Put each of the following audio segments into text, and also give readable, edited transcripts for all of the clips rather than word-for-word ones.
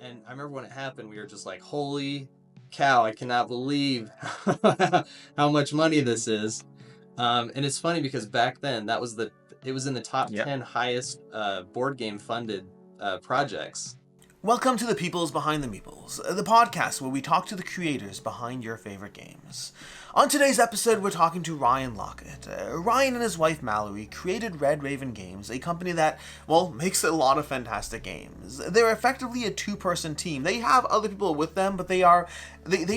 And I remember when it happened, we were just like, "Holy cow! I cannot believe how much money this is." And it's funny because back then it was in the top Yep. 10 highest board game funded projects. Welcome to the Peoples Behind the Meeples, the podcast where we talk to the creators behind your favorite games. On today's episode, we're talking to Ryan Laukat. Ryan and his wife Mallory created Red Raven Games, a company that, well, makes a lot of fantastic games. They're effectively a two-person team. They have other people with them, but they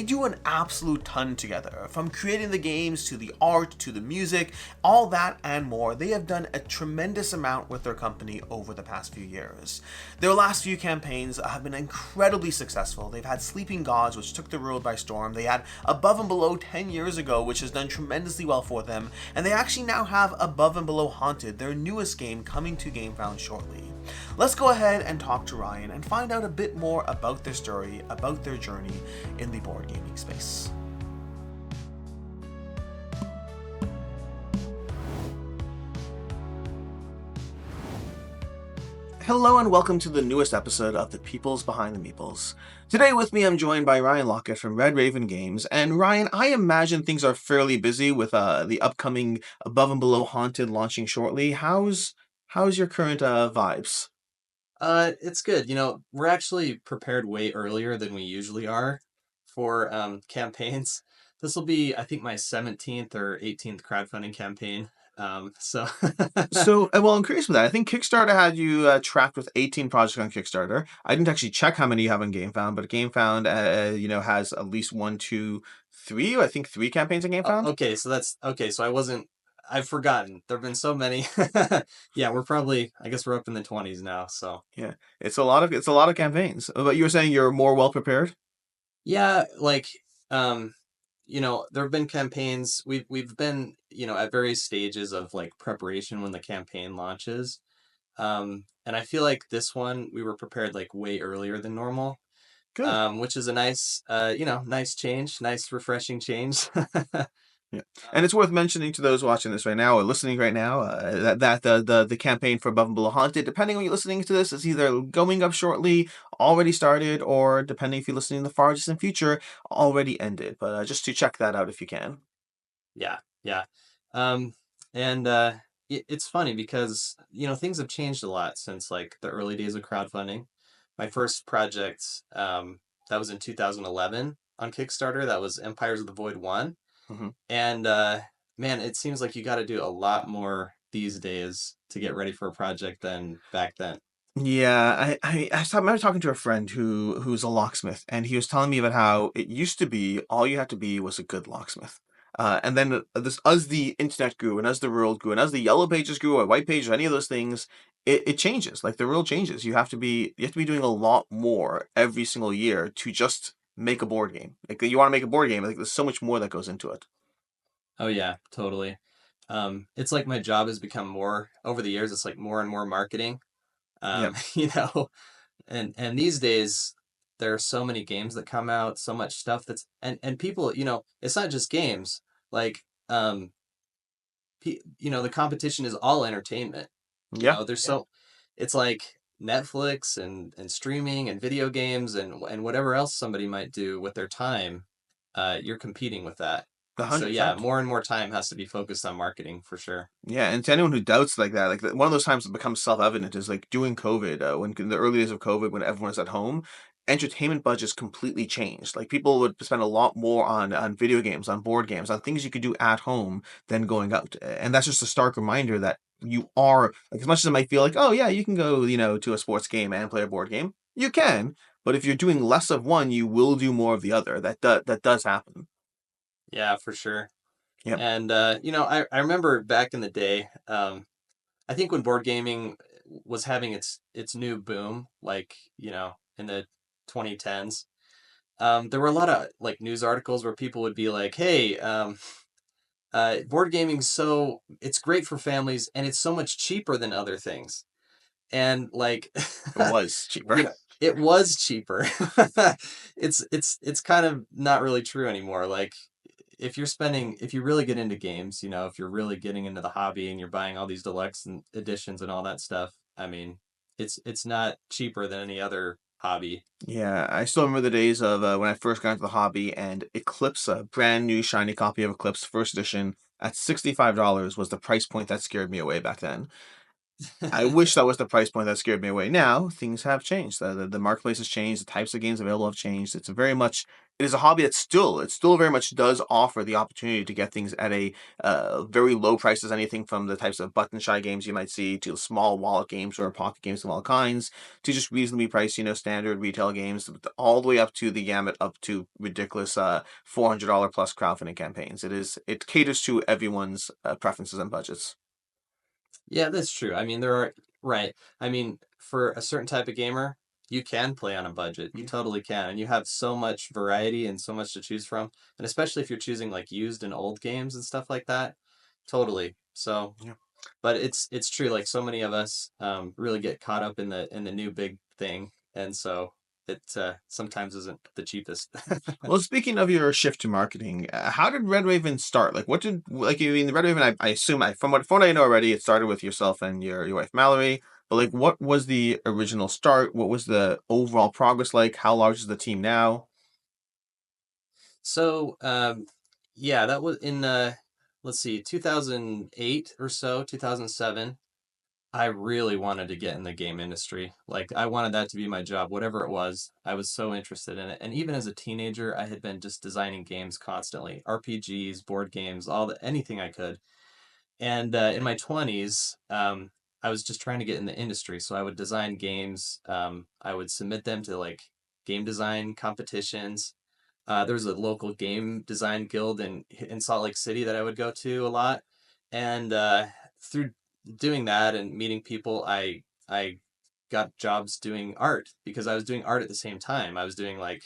do an absolute ton together. From creating the games to the art to the music, all that and more, they have done a tremendous amount with their company over the past few years. Their last few campaigns have been incredibly successful. They've had Sleeping Gods, which took the world by storm. They had Above and Below 10 years ago, which has done tremendously well for them. And they actually now have Above and Below Haunted, their newest game, coming to Gamefound shortly. Let's go ahead and talk to Ryan and find out a bit more about their story, about their journey in the board gaming space. Hello and welcome to the newest episode of The Peoples Behind the Meeples. Today with me I'm joined by Ryan Laukat from Red Raven Games. And Ryan, I imagine things are fairly busy with the upcoming Above and Below Haunted launching shortly. How's your current vibes? It's good. We're actually prepared way earlier than we usually are for campaigns. This will be, I think, my 17th or 18th crowdfunding campaign. So So, well, I'm curious with that. I think Kickstarter had you tracked with 18 projects on Kickstarter. I didn't actually check how many you have on GameFound, but GameFound, has at least one, two, three. I think three campaigns on GameFound. okay, so that's okay. So I've forgotten. There've been so many. Yeah, I guess we're up in the 20s now. So Yeah, it's a lot of campaigns. But you were saying you're more well prepared. yeah, um, there have been campaigns. We've been, at various stages of like preparation when the campaign launches. And I feel like this one we were prepared like way earlier than normal, Good. which is a nice, nice change, nice refreshing change. Yeah, and it's worth mentioning to those watching this right now or listening right now that the campaign for Above and Below Haunted, depending on you're listening to this, is either going up shortly, already started, or depending if you're listening in the far distant future, already ended. But just to check that out if you can. Yeah, yeah. Um, and it's funny because things have changed a lot since like the early days of crowdfunding. My first project, that was in 2011 on Kickstarter. That was Empires of the Void 1. hmm And man, it seems like you got to do a lot more these days to get ready for a project than back then. Yeah, I remember talking to a friend who's a locksmith, and he was telling me about how it used to be all you had to be was a good locksmith. And then as the internet grew, and as the world grew, and as the yellow pages grew, or white pages, or any of those things, it changes. Like the world changes. You have to be doing a lot more every single year to just make a board game. Like you want to make a board game, like there's so much more that goes into it. Oh yeah, totally. It's like my job has become more over the years. It's like more and more marketing. Yeah. Um, you know, and these days there are so many games that come out, so much stuff and people, it's not just games. Like, the competition is all entertainment. Yeah. There's so it's like Netflix and streaming and video games and whatever else somebody might do with their time. You're competing with that. a So hundred yeah, percent. more and more time has to be focused on marketing for sure. Yeah, and to anyone who doubts like that, like one of those times that becomes self-evident is like during COVID, when in the early days of COVID, when everyone was at home, entertainment budgets completely changed. Like people would spend a lot more on video games, on board games, on things you could do at home than going out. And that's just a stark reminder that you are like as much as it might feel like, oh yeah, you can go, to a sports game and play a board game. You can, but if you're doing less of one, you will do more of the other. That does happen. Yeah, for sure. Yep. And I remember back in the day, I think when board gaming was having its new boom, like, in the 2010s, there were a lot of like news articles where people would be like, "Hey, board gaming's so it's great for families and it's so much cheaper than other things." And like, It was cheaper. it was cheaper. It's kind of not really true anymore. Like, if you really get into games, if you're really getting into the hobby and you're buying all these deluxe editions and all that stuff, I mean, it's not cheaper than any other hobby. Yeah, I still remember the days of when I first got into the hobby, and Eclipse, a brand new shiny copy of Eclipse first edition at $65 was the price point that scared me away back then. I wish that was the price point that scared me away. Now things have changed. The marketplace has changed. The types of games available have changed. It's a very much it is a hobby that still very much does offer the opportunity to get things at a very low prices. Anything from the types of button shy games you might see to small wallet games or pocket games of all kinds to just reasonably priced, standard retail games, all the way up to the gamut up to ridiculous $400 plus crowdfunding campaigns. It caters to everyone's preferences and budgets. Yeah, that's true. I mean, there are, right. I mean, for a certain type of gamer, you can play on a budget. You totally can. And you have so much variety and so much to choose from. And especially if you're choosing like used and old games and stuff like that. Totally. So, Yeah. but it's true. Like so many of us really get caught up in the new big thing. And so it sometimes isn't the cheapest. Well, speaking of your shift to marketing, how did Red Raven start? Like, what did like you mean the Red Raven? I assume from what I know already, it started with yourself and your wife Mallory. But like, what was the original start? What was the overall progress like? How large is the team now? So, yeah, that was in let's see, 2008 or so, 2007. I really wanted to get in the game industry. Like I wanted that to be my job, whatever it was. I was so interested in it. And even as a teenager, I had been just designing games constantly, RPGs, board games, anything I could. And in my 20s, I was just trying to get in the industry. So I would design games. I would submit them to like game design competitions. There was a local game design guild in Salt Lake City that I would go to a lot, and through doing that and meeting people, I got jobs doing art because I was doing art at the same time. I was doing like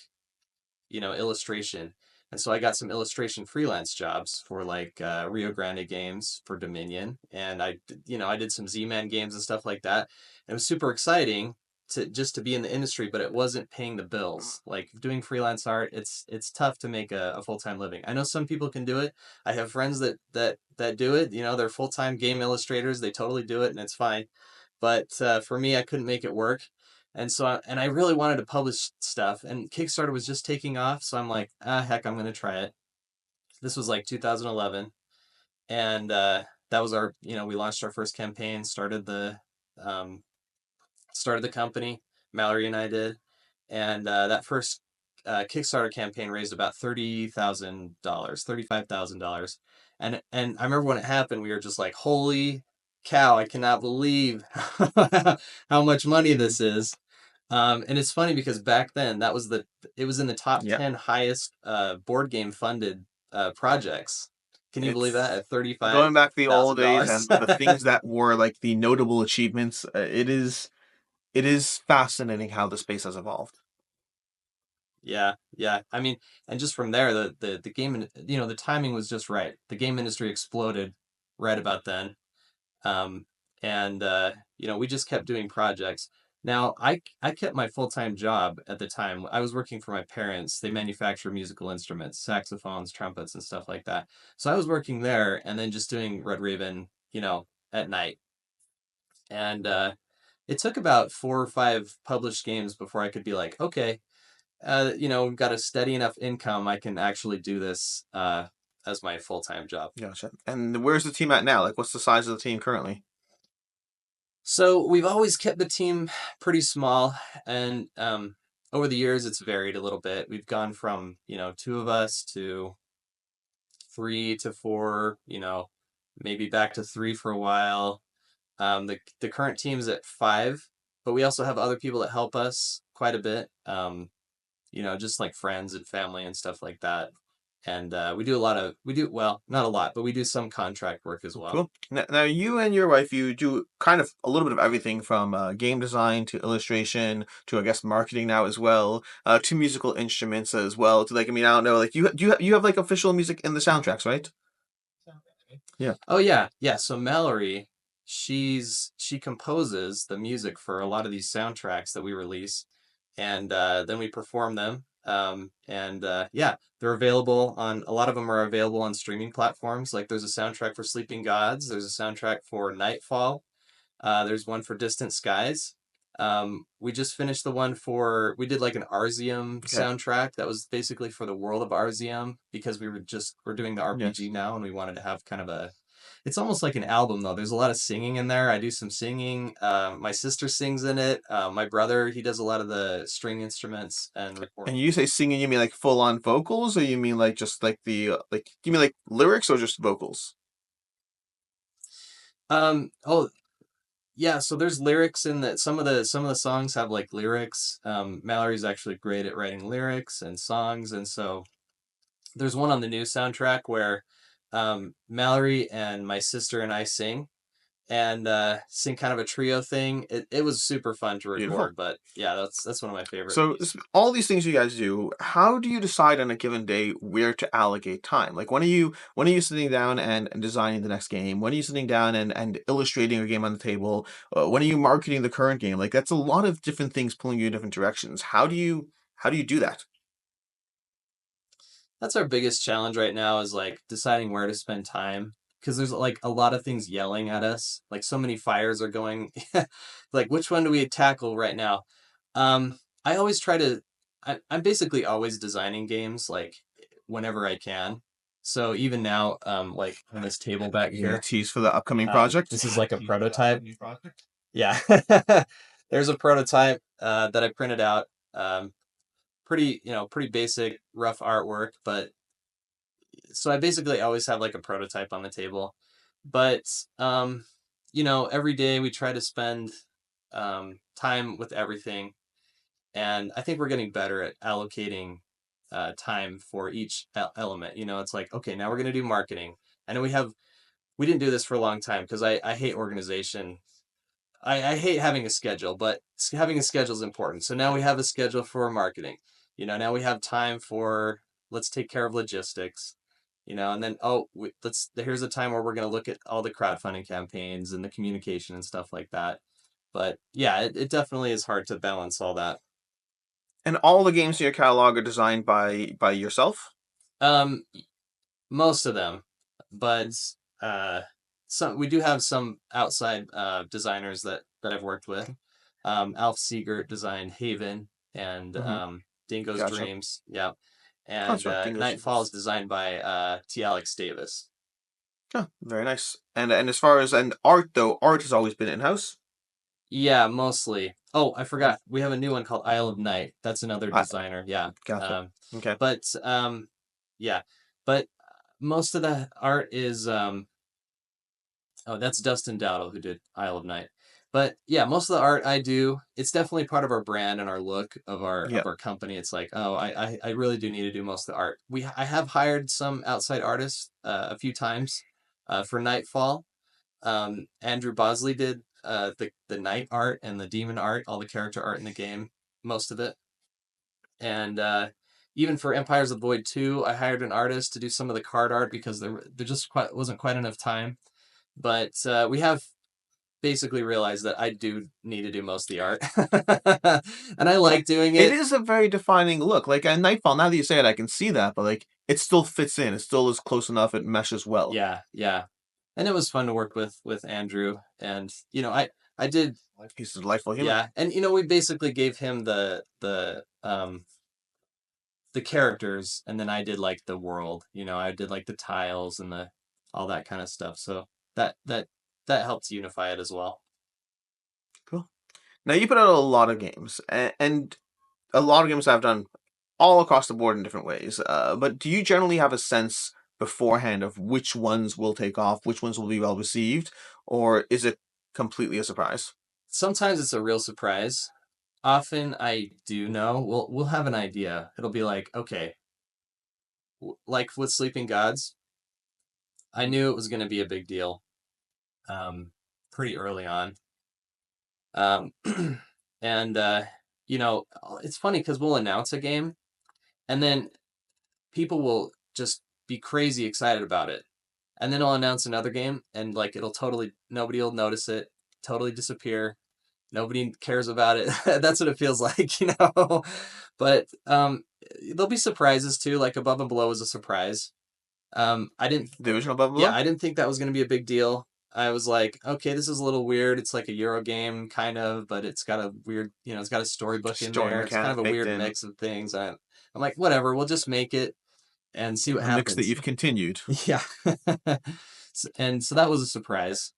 illustration, and so I got some illustration freelance jobs for like Rio Grande Games for Dominion, and I did some Z-Man games and stuff like that. It was super exciting to be in the industry, but it wasn't paying the bills. Like doing freelance art, it's tough to make a full-time living. I know some people can do it. I have friends that do it. They're full-time game illustrators. They totally do it, and it's fine. But for me, I couldn't make it work. And I really wanted to publish stuff, and Kickstarter was just taking off. So I'm like, heck, I'm going to try it. This was like 2011. And that was we launched our first campaign, um, started the company. Mallory and I did, and that first Kickstarter campaign raised about $30,000, $35,000, and I remember when it happened, we were just like, "Holy cow! I cannot believe how much money this is." And it's funny because back then it was in the top Yeah, 10 highest board game funded projects. Can you believe that it's at thirty five going back to the old thousand days dollars? and the things that were like the notable achievements. It is fascinating how the space has evolved. Yeah, yeah. I mean, and just from there, the the timing was just right. The game industry exploded right about then. Um, and we just kept doing projects. Now, I kept my full-time job at the time. I was working for my parents. They manufacture musical instruments, saxophones, trumpets, and stuff like that. So I was working there and then just doing Red Raven, at night. And it took about 4 or 5 published games before I could be like, okay, got a steady enough income, I can actually do this as my full-time job. Gotcha. And where's the team at now? Like, what's the size of the team currently? So we've always kept the team pretty small, and over the years it's varied a little bit. We've gone from two of us to 3 to 4, maybe back to three for a while. The current team's at 5, but we also have other people that help us quite a bit. Just like friends and family and stuff like that. And we do, well, not a lot, but we do some contract work as well. Cool. Now, you and your wife, you do kind of a little bit of everything from game design to illustration to, I guess, marketing now as well, to musical instruments as well. To like, I mean, I don't know, like you have like official music in the soundtracks, right? Yeah. Oh yeah, yeah. So Mallory, she composes the music for a lot of these soundtracks that we release, and then we perform them. And yeah, they're available on a lot of them are available on streaming platforms. Like there's a soundtrack for Sleeping Gods. There's a soundtrack for Nightfall. There's one for Distant Skies. We just finished the one for we did like an Arzium Okay. soundtrack that was basically for the world of Arzium because we're doing the RPG Yes. now and we wanted to have kind of a it's almost like an album though. There's a lot of singing in there. I do some singing. My sister sings in it. My brother he does a lot of the string instruments and record. And you say singing, you mean like full on vocals, or you mean like just like like you mean like lyrics or just vocals? Oh yeah, so there's lyrics in that some of the songs have like lyrics. Mallory's actually great at writing lyrics and songs, and so there's one on the new soundtrack where Mallory and my sister and I sing and sing kind of a trio thing. It was super fun to Beautiful. record, but yeah, that's one of my favorite So pieces. all these things you guys do, how do you decide on a given day where to allocate time? Like when are you sitting down and designing the next game? When are you sitting down and illustrating a game on the table? When are you marketing the current game? Like that's a lot of different things pulling you in different directions. How do you do that? That's our biggest challenge right now is like deciding where to spend time because there's like a lot of things yelling at us. Like so many fires are going. Like which one do we tackle right now? I always try to. I'm basically always designing games like whenever I can. So even now, like on this table back You gonna here, tease for the upcoming project? this is like a prototype. Yeah, there's a prototype that I printed out. Pretty pretty basic, rough artwork, but so I basically always have like a prototype on the table. But every day we try to spend time with everything, and I think we're getting better at allocating time for each element. It's like okay, now we're gonna do marketing. I know we didn't do this for a long time because I hate organization. I hate having a schedule, but having a schedule is important. So now we have a schedule for marketing. Now we have time for let's take care of logistics. And then here's a time where we're going to look at all the crowdfunding campaigns and the communication and stuff like that. But yeah, it definitely is hard to balance all that. And all the games in your catalog are designed by yourself? Um, Most of them, but uh, some we do have some outside designers that I've worked with. Alf Siegert designed Haven and Mm-hmm. Dingo's Gotcha. Dreams. Yeah, Oh, and sorry, Dingo's Nightfall is Dreams. designed by T. Alex Davis. Oh, very nice. And as far as and art though, art has always been in-house. Yeah, mostly. Oh, I forgot. We have a new one called Isle of Night. That's another I designer. Yeah. gotcha. Um, Okay. but yeah, but most of the art is oh, that's Dustin Dowdle who did Isle of Night. But yeah, most of the art I do, it's definitely part of our brand and our look of our Yeah. company. It's like, oh, I really do need to do most of the art. I have hired some outside artists a few times for Nightfall. Andrew Bosley did the night art and the demon art, all the character art in the game, most of it. And even for Empires of the Void 2, I hired an artist to do some of the card art because there just wasn't quite enough time. But we have basically realized that I do need to do most of the art, and I like doing It it. is a very defining look. Like a Nightfall, now that you say it, I can see that, but like it still fits in. It still is close enough. It meshes well. Yeah, yeah, and it was fun to work with Andrew, and I did. He's a delightful human. Yeah, and we basically gave him the characters, and then I did like the world. I did like the tiles and the all that kind of stuff. So that that that helps unify it as well. Cool. Now you put out a lot of games, and a lot of games I've done all across the board in different ways. But do you generally have a sense beforehand of which ones will take off, which ones will be well received, or is it completely a surprise? Sometimes it's a real surprise. Often I do know. We'll have an idea. It'll be like, okay, like with Sleeping Gods, I knew it was going to be a big deal um, pretty early on. Um, and it's funny because we'll announce a game and then people will just be crazy excited about it. And then I'll announce another game and like it'll totally nobody will notice it, totally disappear. Nobody cares about it. That's what it feels like. But there'll be surprises too. Like Above and Below was a surprise. I didn't, The original Above and yeah, Below? I didn't think that was going to be a big deal. I was like, okay, this is a little weird. It's like a Euro game, kind of, but it's got a weird, it's got a storybook in Story there. It's kind mechanic of a baked weird in. mix of things. I'm like, whatever, we'll just make it and see what A mix that happens. you've continued. Yeah. And so that was a surprise.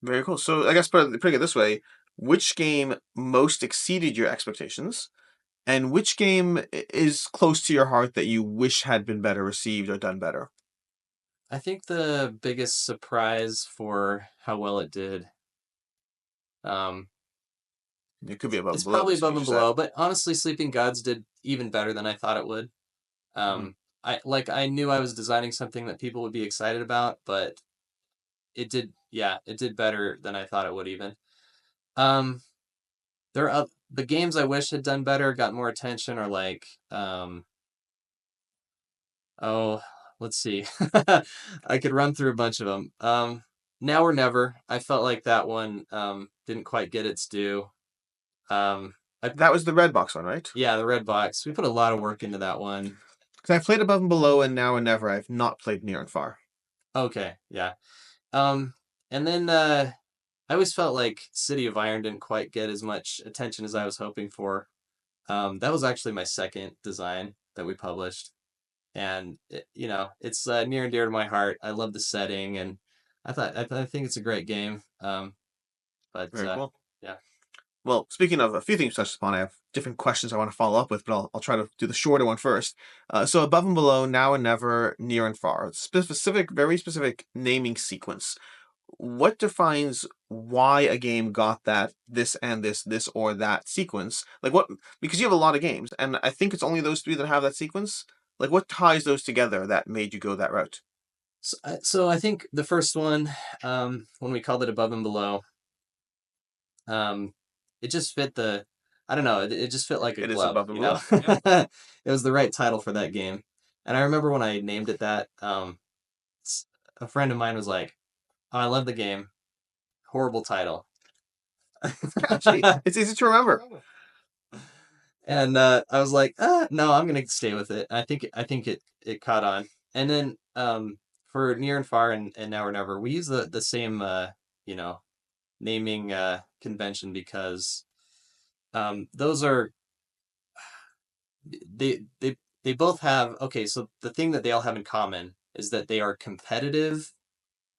Very cool. So I guess putting it this way, which game most exceeded your expectations, and which game is close to your heart that you wish had been better received or done better? I think the biggest surprise for how well it did, um, It could be above it's and below, probably based on above what you and said. below, but honestly, Sleeping Gods did even better than I thought it would. Hmm. I knew I was designing something that people would be excited about, but it did better than I thought it would even. Um, the games I wish had done better, got more attention, are like, oh, let's see. I could run through a bunch of them. Now or Never. I felt like that one didn't quite get its due. Um, I That was the red box one, right? Yeah, the red box. We put a lot of work into that one. Because I've played Above and Below and Now and Never. I've not played Near and Far. Okay, yeah. Um, and then I always felt like City of Iron didn't quite get as much attention as I was hoping for. That was actually my second design that we published, and it's near and dear to my heart. I love the setting, and I think it's a great game. But Very cool. yeah. Well, speaking of a few things touched upon, I have different questions I want to follow up with, but I'll try to do the shorter one first. So Above and Below, Now and Never, Near and Far. Specific, very specific naming sequence. What defines why a game got that this and this or that sequence? Like what? Because you have a lot of games, and I think it's only those three that have that sequence. Like what ties those together that made you go that route? So I think the first one, when we called it Above and Below, um, it just fit the. I don't know. It just fit like a It is glove. Above and Below. Yeah. It was the right title for that game, and I remember when I named it that. A friend of mine was like, "Oh, I love the game. Horrible title." It's catchy. It's easy to remember. And I was like, no, I'm gonna stay with it. I think it caught on. And then for Near and Far and Now or Never, we use the same you know naming convention because those are they they both have okay. So the thing that they all have in common is that they are competitive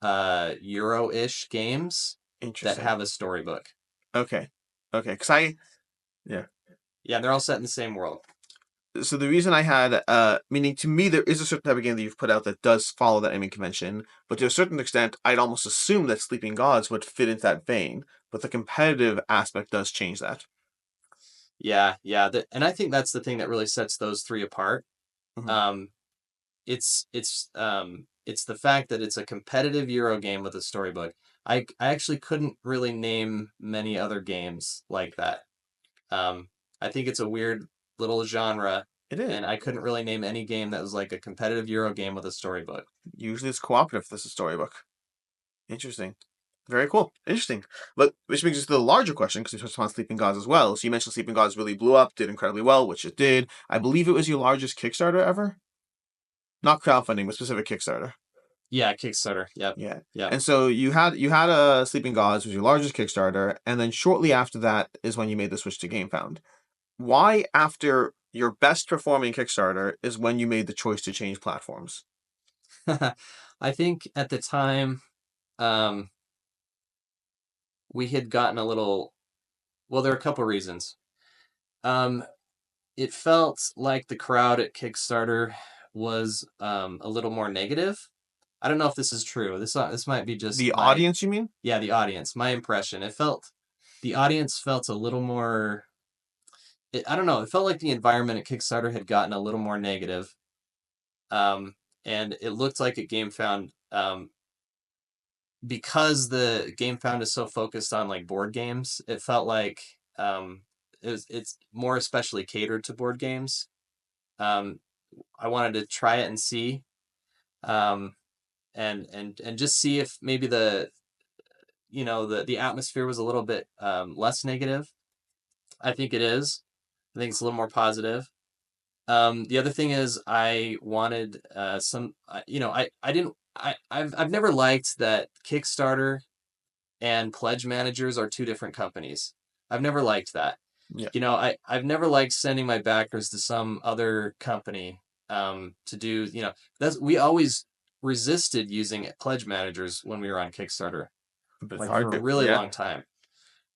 Euro-ish games that Interesting. have a storybook. Okay. Okay. Because I yeah. Yeah, they're all set in the same world. So the reason I had, meaning to me, there is a certain type of game that you've put out that does follow that naming convention, but to a certain extent, I'd almost assume that Sleeping Gods would fit into that vein, but the competitive aspect does change that. Yeah, yeah, and I think that's the thing that really sets those three apart. Hmm. Um, it's the fact that it's a competitive Euro game with a storybook. I actually couldn't really name many other games like that. Um, I think it's a weird little genre, It is. and I couldn't really name any game that was like a competitive Euro game with a storybook. Usually it's cooperative, this is storybook. Interesting. Very cool. Interesting. But which brings us to the larger question, because we touched on Sleeping Gods as well. So you mentioned Sleeping Gods really blew up, did incredibly well, which it did. I believe it was your largest Kickstarter ever? Not crowdfunding, but specific Kickstarter. Yeah, Kickstarter. Yep, Yeah. yep. And so you had a Sleeping Gods was your largest Kickstarter, and then shortly after that is when you made the switch to Gamefound. Why after your best performing Kickstarter is when you made the choice to change platforms? I think at the time, um, we had gotten a little. Well, there are a couple reasons. Um, it felt like the crowd at Kickstarter was a little more negative. I don't know if this is true. This might be just The my audience, you mean? yeah, the audience, my impression. The audience felt a little more. I don't know. It felt like the environment at Kickstarter had gotten a little more negative. Um, and it looked like at GameFound, because the GameFound is so focused on like board games, it felt like it's more especially catered to board games. Um, I wanted to try it and see, um, and just see if maybe the atmosphere was a little bit less negative. I think it is. I think it's a little more positive. The other thing is I wanted I didn't I've never liked that Kickstarter and pledge managers are two different companies. I've never liked that. Yeah. I've never liked sending my backers to some other company to do, that's we always resisted using pledge managers when we were on Kickstarter, But it's like for hard a to, really yeah. long time.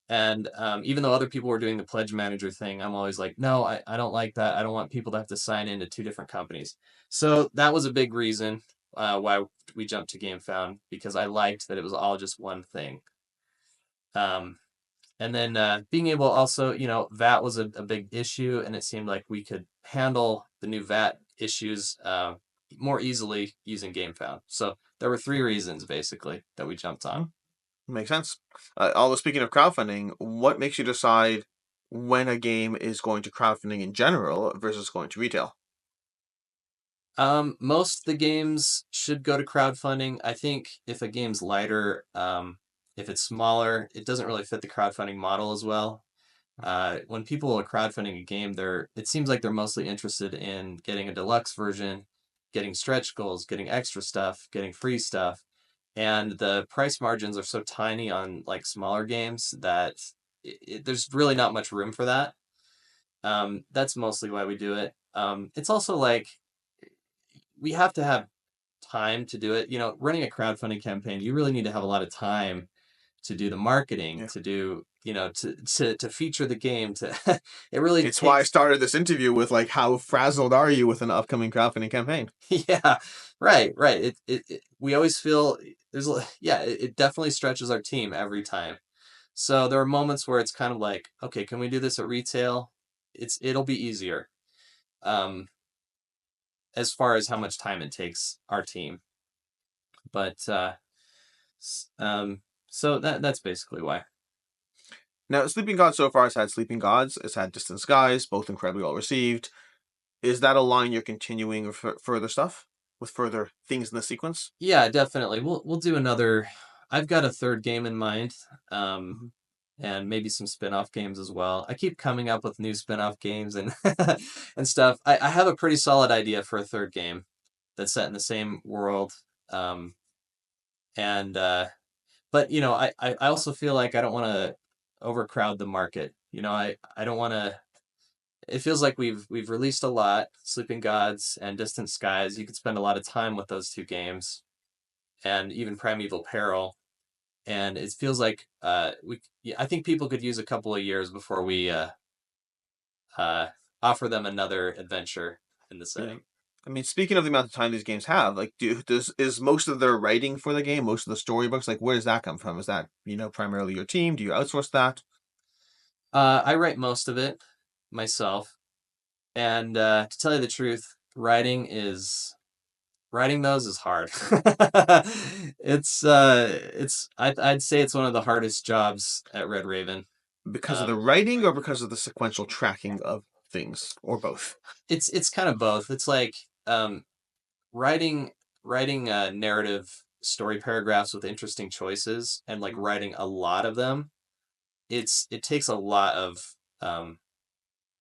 And even though other people were doing the pledge manager thing, I'm always like, no, I don't like that. I don't want people to have to sign into two different companies. So that was a big reason why we jumped to Gamefound because I liked that it was all just one thing. Um, and then being able also, VAT was a big issue, and it seemed like we could handle the new VAT issues more easily using Gamefound. So there were three reasons basically that we jumped on. Hmm, makes sense. Although speaking of crowdfunding, what makes you decide when a game is going to crowdfunding in general versus going to retail? Most of the games should go to crowdfunding. I think if a game's lighter, if it's smaller, it doesn't really fit the crowdfunding model as well. When people are crowdfunding a game, it seems like they're mostly interested in getting a deluxe version, getting stretch goals, getting extra stuff, getting free stuff, and the price margins are so tiny on like smaller games that there's really not much room for that. That's mostly why we do it. It's also like we have to have time to do it. Running a crowdfunding campaign, you really need to have a lot of time to do the marketing, Yeah. to do, to feature the game, to it really It's why I takes started this interview with like, how frazzled are you with an upcoming crowdfunding campaign? yeah, right, right. We always feel yeah, it definitely stretches our team every time. So there are moments where it's kind of like, okay, can we do this at retail? It'll be easier. Um, as far as how much time it takes our team. But so that's basically why. Now, Sleeping Gods so far has had Sleeping Gods, it's had Distant Skies, both incredibly well received. Is that a line you're continuing with further stuff? With further things in the sequence? Yeah, definitely. We'll do another. I've got a third game in mind, Mhm. and maybe some spin-off games as well. I keep coming up with new spin-off games and and stuff. I have a pretty solid idea for a third game that's set in the same world. Um, and but I also feel like I don't want to overcrowd the market. I don't want to. It feels like we've released a lot, Sleeping Gods and Distant Skies. You could spend a lot of time with those two games, and even Primeval Peril. And it feels like yeah, I think people could use a couple of years before we uh, offer them another adventure in the Yeah. setting. I mean, speaking of the amount of time these games have, like, is most of their writing for the game, most of the storybooks, like, where does that come from? Is that, primarily your team? Do you outsource that? I write most of it myself, and to tell you the truth, writing those is hard. I'd say it's one of the hardest jobs at Red Raven. Because of the Um, writing or because of the sequential tracking of things, or both? it's kind of both. It's like writing writing narrative story paragraphs with interesting choices and like writing a lot of them. It takes a lot of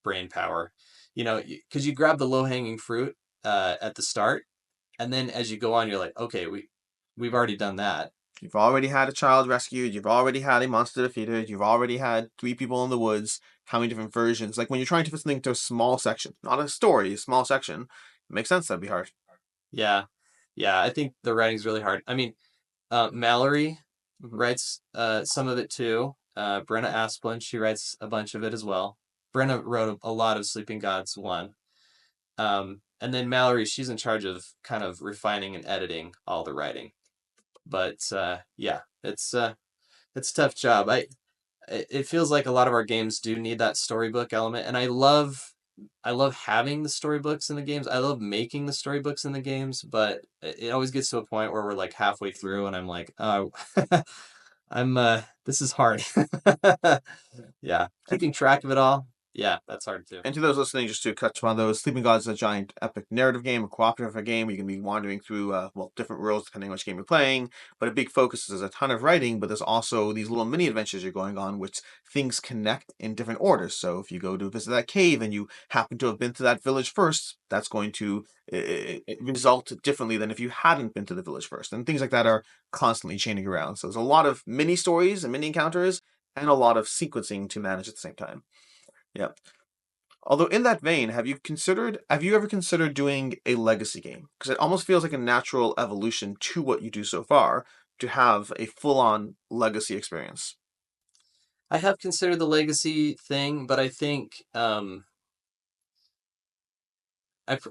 brain power, because you grab the low hanging fruit at the start, and then as you go on, you're like, okay, we've already done that. You've already had a child rescued, you've already had a monster defeated, you've already had three people in the woods. How many different versions? Like when you're trying to fit something into a small section, not a story, a small section, it makes sense that'd be hard. Yeah, yeah. I think the writing's really hard. I mean, Mallory Hmm. writes some of it too. Brenna Asplund, she writes a bunch of it as well. Brenna wrote a lot of Sleeping Gods 1. And then Mallory, she's in charge of kind of refining and editing all the writing. But yeah, it's a tough job. It feels like a lot of our games do need that storybook element, and I love having the storybooks in the games. I love making the storybooks in the games, but it always gets to a point where we're like halfway through, and I'm like, oh, I'm this is hard. Yeah, And keeping track of it all. Yeah, that's hard too. And to those listening, just to touch upon those, Sleeping Gods is a giant epic narrative game, a cooperative game where you can be wandering through, different worlds depending on which game you're playing. But a big focus is a ton of writing, but there's also these little mini adventures you're going on, which things connect in different orders. So if you go to visit that cave and you happen to have been to that village first, that's going to result differently than if you hadn't been to the village first. And things like that are constantly chaining around. So there's a lot of mini stories and mini encounters, and a lot of sequencing to manage at the same time. Yeah. Although in that vein, have you ever considered doing a legacy game? Because it almost feels like a natural evolution to what you do so far to have a full-on legacy experience. I have considered the legacy thing, but I think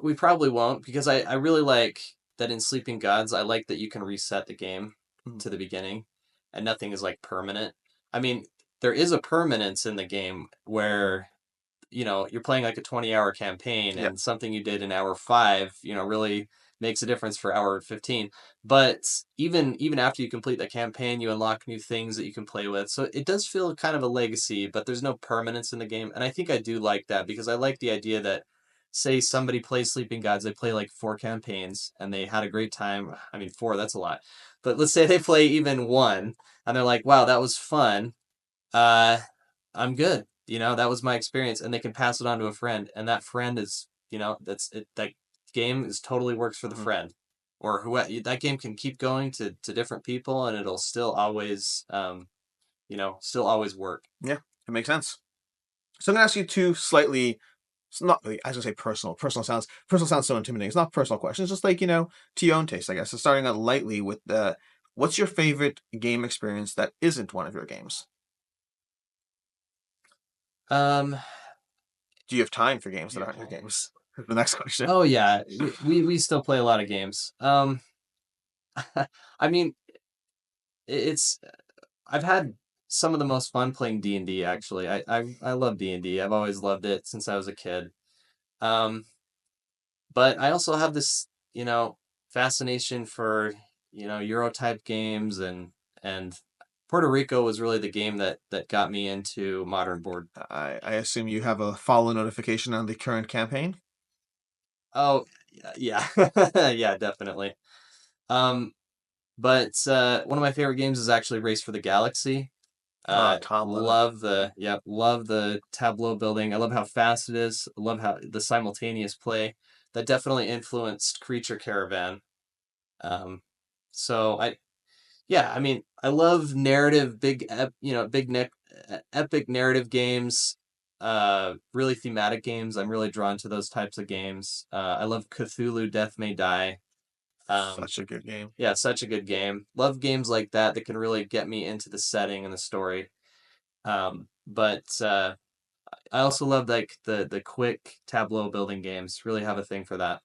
we probably won't because I really like that in Sleeping Gods. I like that you can reset the game Mhm. to the beginning, and nothing is like permanent. I mean, there is a permanence in the game where you're playing like a 20-hour campaign Yeah, and something you did in hour 5, really makes a difference for hour 15. But even after you complete the campaign, you unlock new things that you can play with. So it does feel kind of a legacy, but there's no permanence in the game. And I think I do like that because I like the idea that say somebody plays Sleeping Gods, they play like 4 campaigns and they had a great time. I mean, 4, that's a lot. But let's say they play even one and they're like, wow, that was fun. uh, I'm good. That was my experience, and they can pass it on to a friend, and that friend is, that's it. That game is totally works for the mhm, friend, or who that game can keep going to different people, and it'll still always, still always work. yeah, it makes sense. So I'm gonna ask you two slightly, it's not really, I was gonna say personal. Personal sounds so intimidating. It's not personal questions, just like to your own taste, I guess. So starting out lightly with what's your favorite game experience that isn't one of your games? Um, Do you have time for games that aren't your games? The next question. oh yeah, we still play a lot of games. I mean, it's I've had some of the most fun playing D&D actually. I love D&D. I've always loved it since I was a kid. Um, But I also have this, fascination for, Euro type games and Puerto Rico was really the game that got me into modern board. I assume you have a follow notification on the current campaign. Oh, yeah. Yeah, definitely. Um, but one of my favorite games is actually Race for the Galaxy. Tom Lennon. Love the tableau building. I love how fast it is. I love how the simultaneous play. That definitely influenced Creature Caravan. Um, so I mean, I love narrative, epic narrative games, really thematic games. I'm really drawn to those types of games. I love Cthulhu Death May Die. Um, Such a good game. yeah, such a good game. Love games like that can really get me into the setting and the story. But I also love like the quick tableau building games. Really have a thing for that.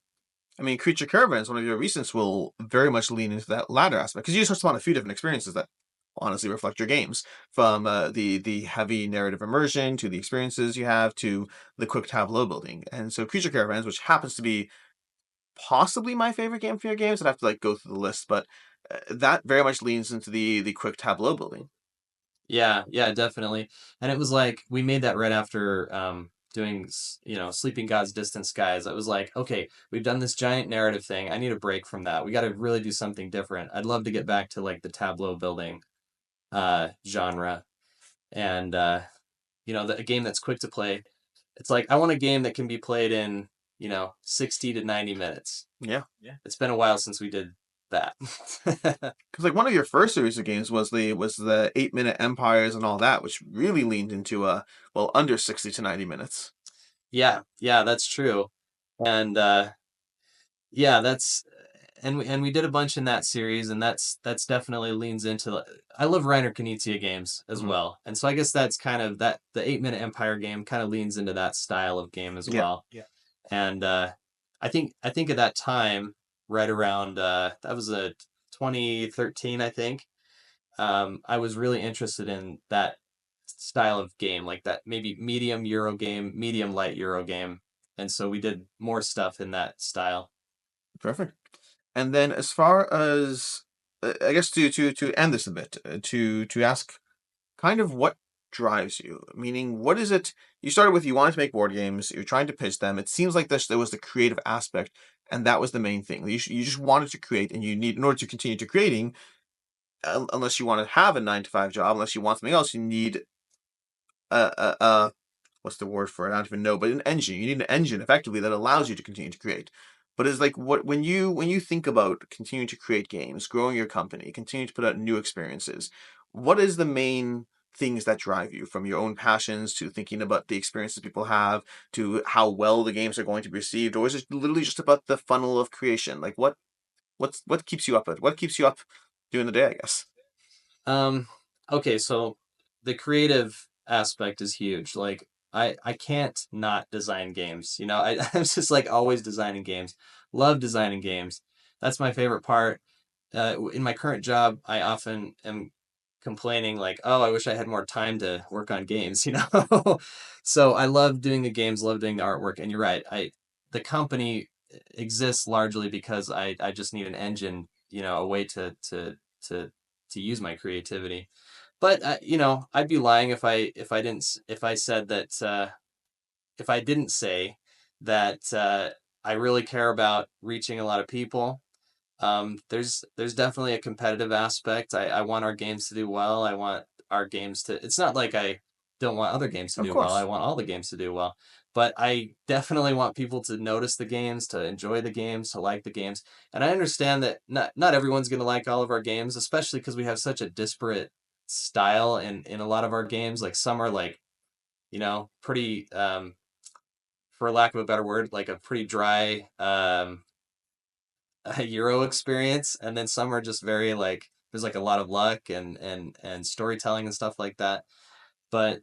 I mean, Creature Caravans, one of your recents, will very much lean into that latter aspect because you just touched upon a few different experiences that honestly reflect your games, from the heavy narrative immersion to the experiences you have to the quick tableau building. And so, Creature Caravans, which happens to be possibly my favorite game for your games, I'd have to like go through the list, but that very much leans into the quick tableau building. Yeah, yeah, definitely. And it was like we made that right after doing Sleeping Gods Distant Skies. I was like, okay, we've done this giant narrative thing. I need a break from that. We got to really do something different. I'd love to get back to like the tableau building genre and a game that's quick to play. It's like I want a game that can be played in, 60 to 90 minutes. Yeah. It's been a while since we did that. Because like one of your first series of games was the 8 minute empires and all that, which really leaned into under 60 to 90 minutes. Yeah, yeah, that's true. And yeah, we did a bunch in that series, and that's definitely leans into. I love Reiner Knizia games as Mhm. well, and so I guess that's kind of that the 8 minute Empire game kind of leans into that style of game as Yeah, well. Yeah. And I think at that time, right around that was a 2013, I think. I was really interested in that style of game, like that maybe medium Euro game, medium light Euro game, and so we did more stuff in that style. perfect. And then as far as I guess to end this a bit, to ask kind of what drives you, meaning what is it you started with you wanted to make board games, you're trying to pitch them. It seems like there was the creative aspect, and that was the main thing. You just wanted to create, and you need, in order to continue to creating, unless you want to have a 9 to 5 job, unless you want something else, you need a what's the word for it? I don't even know, but an engine. You need an engine effectively that allows you to continue to create. But it's like what when you think about continuing to create games, growing your company, continuing to put out new experiences, what is the main things that drive you, from your own passions to thinking about the experiences people have to how well the games are going to be received, or is it literally just about the funnel of creation? Like what keeps you up what keeps you up during the day, I guess? Um, okay, so the creative aspect is huge. Like I can't not design games. I'm just like always designing games. Love designing games. That's my favorite part. In my current job, I often am complaining like, oh, I wish I had more time to work on games. So I love doing the games, love doing the artwork. And you're right, the company exists largely because I just need an engine, a way to to use my creativity. But I'd be lying if I said that if I didn't say that I really care about reaching a lot of people. There's definitely a competitive aspect. I want our games to do well. I want our games to. It's not like I don't want other games to Of do well. I course. want all the games to do well. But I definitely want people to notice the games, to enjoy the games, to like the games. And I understand that not everyone's going to like all of our games, especially because we have such a disparate style in a lot of our games. Like some are like, pretty for lack of a better word, like a pretty dry a Euro experience, and then some are just very like there's like a lot of luck and storytelling and stuff like that. But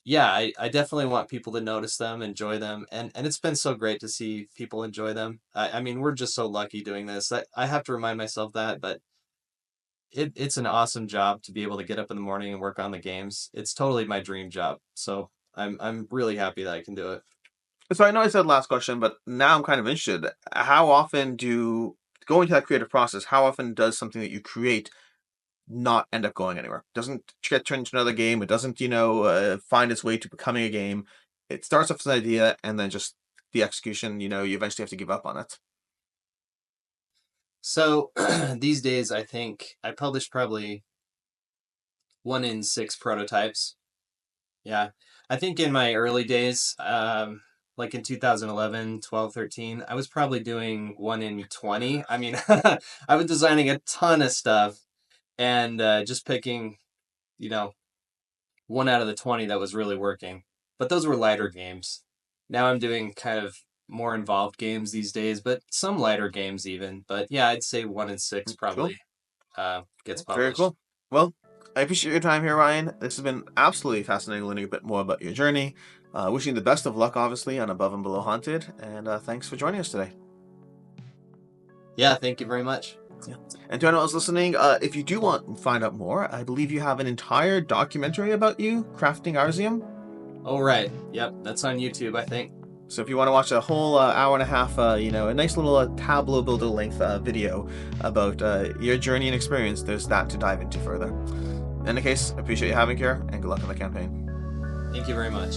yeah, I definitely want people to notice them, enjoy them, and it's been so great to see people enjoy them. I mean, we're just so lucky doing this. I have to remind myself that, but it's an awesome job to be able to get up in the morning and work on the games. It's totally my dream job. So I'm really happy that I can do it. So I know I said last question, but now I'm kind of interested. How often do going to that creative process? How often does something that you create not end up going anywhere? Doesn't get turned into another game. It doesn't, find its way to becoming a game. It starts off as an idea, and then just the execution. You eventually have to give up on it. So these days, I think I publish probably 1 in 6 prototypes. Yeah. I think in my early days, like in 2011, 12, 13, I was probably doing 1 in 20. I mean, I was designing a ton of stuff and just picking, you know, one out of the 20 that was really working. But those were lighter games. Now I'm doing kind of more involved games these days, but some lighter games even. But yeah, I'd say 1 in 6 Cool. probably gets Very published. cool. Well, I appreciate your time here, Ryan. This has been absolutely fascinating learning a bit more about your journey. Wishing you the best of luck, obviously, on Above and Below Haunted, and thanks for joining us today. Yeah, thank you very much. Yeah. And to anyone else listening, if you do want to find out more, I believe you have an entire documentary about you crafting Arzium. Oh, right. Yep, that's on YouTube, I think. So if you want to watch a whole hour and a half, a nice little Tableau builder length video about your journey and experience, there's that to dive into further. In any case, I appreciate you having here, and good luck on the campaign. Thank you very much.